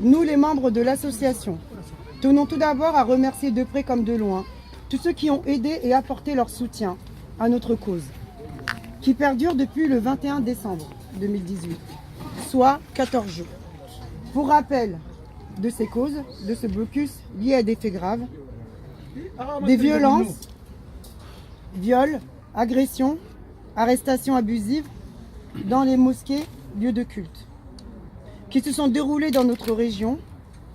Nous, les membres de l'association, tenons tout d'abord à remercier de près comme de loin tous ceux qui ont aidé et apporté leur soutien à notre cause, qui perdure depuis le 21 décembre 2018, soit 14 jours. Pour rappel de ces causes, de ce blocus lié à des faits graves, des violences, viols, agressions, arrestations abusives dans les mosquées, lieux de culte, qui se sont déroulés dans notre région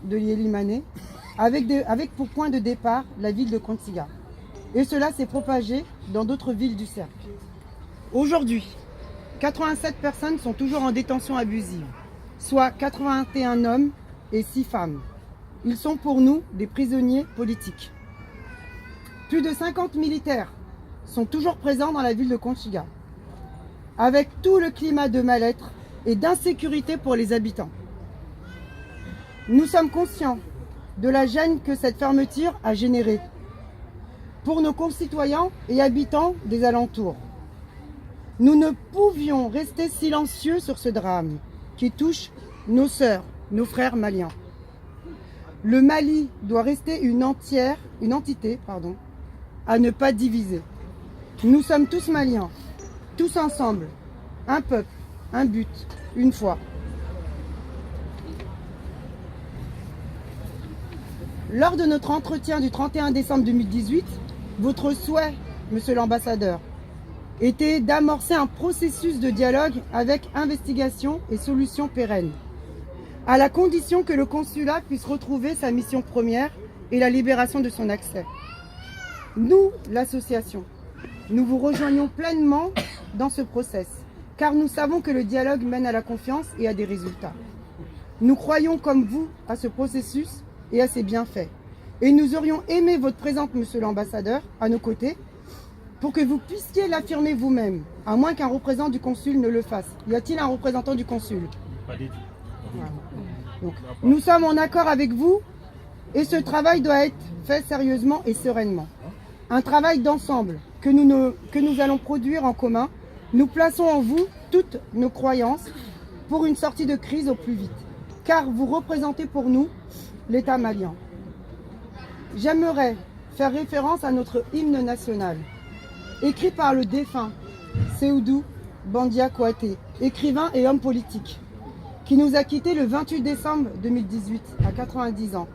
de Yélimané, avec pour point de départ la ville de Kontiga. Et cela s'est propagé dans d'autres villes du cercle. Aujourd'hui, 87 personnes sont toujours en détention abusive, soit 81 hommes et 6 femmes. Ils sont pour nous des prisonniers politiques. Plus de 50 militaires sont toujours présents dans la ville de Kontiga, avec tout le climat de mal-être et d'insécurité pour les habitants. Nous sommes conscients de la gêne que cette fermeture a générée pour nos concitoyens et habitants des alentours. Nous ne pouvions rester silencieux sur ce drame qui touche nos sœurs, nos frères maliens. Le Mali doit rester une entité, à ne pas diviser. Nous sommes tous maliens, tous ensemble, un peuple, un but, une foi. Lors de notre entretien du 31 décembre 2018, votre souhait, monsieur l'ambassadeur, était d'amorcer un processus de dialogue avec investigation et solutions pérennes, à la condition que le consulat puisse retrouver sa mission première et la libération de son accès. Nous, l'association, nous vous rejoignons pleinement dans ce process, car nous savons que le dialogue mène à la confiance et à des résultats. Nous croyons comme vous à ce processus et à ses bienfaits. Et nous aurions aimé votre présence, monsieur l'ambassadeur, à nos côtés, pour que vous puissiez l'affirmer vous-même, à moins qu'un représentant du consul ne le fasse. Y a-t-il un représentant du consul? Pas du tout. Voilà. Donc, nous sommes en accord avec vous et ce travail doit être fait sérieusement et sereinement. Un travail d'ensemble que nous allons produire en commun. Nous plaçons en vous toutes nos croyances pour une sortie de crise au plus vite, car vous représentez pour nous l'État malien. J'aimerais faire référence à notre hymne national, écrit par le défunt Seydou Bandia Kouaté, écrivain et homme politique, qui nous a quittés le 28 décembre 2018, à 90 ans.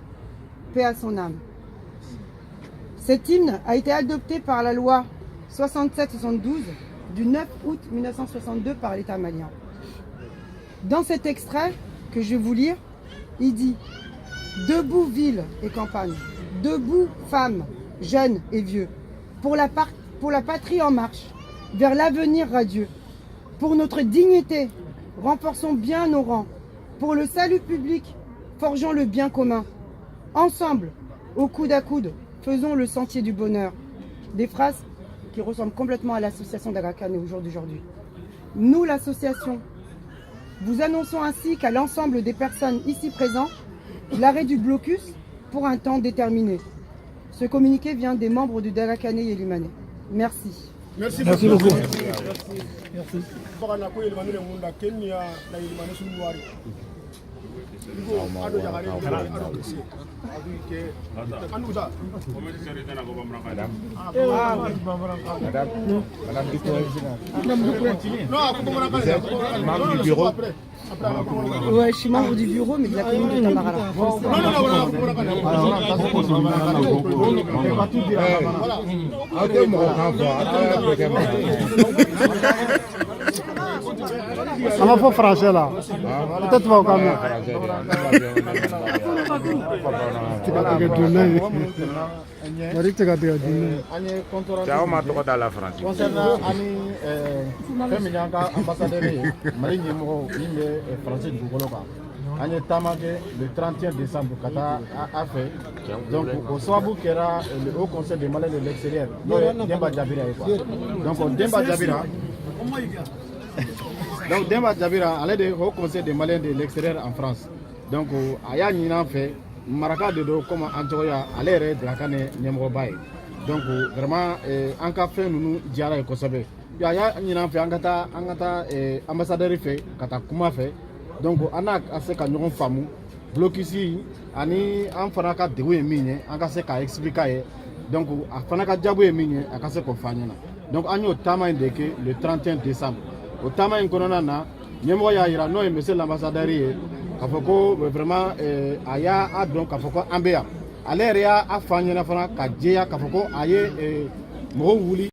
Paix à son âme. Cet hymne a été adopté par la loi 67-72 du 9 août 1962 par l'État malien. Dans cet extrait que je vais vous lire, il dit « Debout ville et campagne, debout femmes, jeunes et vieux, pour la patrie en marche, vers l'avenir radieux. Pour notre dignité, renforçons bien nos rangs. Pour le salut public, forgeons le bien commun. Ensemble, au coude à coude, faisons le sentier du bonheur. » Des phrases qui ressemblent complètement à l'association d'Agakane au jour d'aujourd'hui. Nous, l'association, vous annonçons ainsi qu'à l'ensemble des personnes ici présentes, l'arrêt du blocus pour un temps déterminé. Ce communiqué vient des membres du Dagakane Yélimané. Merci. Merci beaucoup. Merci. Membre du bureau. Ouais, je suis membre du bureau, mais de la commune de Tamarala. Ça m'a fait français là. Peut-être pas au camion. Concernant ambassadeur Mali français du le 31 décembre Qatar a fait. Donc au Swabou qui era le haut conseil des Maliens de l'extérieur. Demba Jabira donc Demba Jabira. Donc Demba Jabira allait de haut conseil des Maliens de l'extérieur en France. Donc aya ñina fait maraka de do comme Antoya aller de la canne Nyamrobaye. Donc vraiment en cas fait nous diara e kosabe. Ya ñina fait angata ambassadeur fait kata kuma fait. Donc on a assez ka ñon famu blocus ani an fana ka degun ye min ye an ka se k'a expliquer a ye donc a fana ka jago ye min ye a ka se k'o fɔ an ɲɛna donc an y'o taama in de kɛ le 31 décembre o taama in kɔnɔna na ɲɛmɔgɔ y'a jira n'o ye monsieur l'ambassadeur ye k'a fɔ ko vraiment a y'a dɔn k'a fɔ ko an bɛ yan ale yɛrɛ y'a fɔ an ɲɛna fana ka jɛya k'a fɔ ko a ye mɔgɔw wuli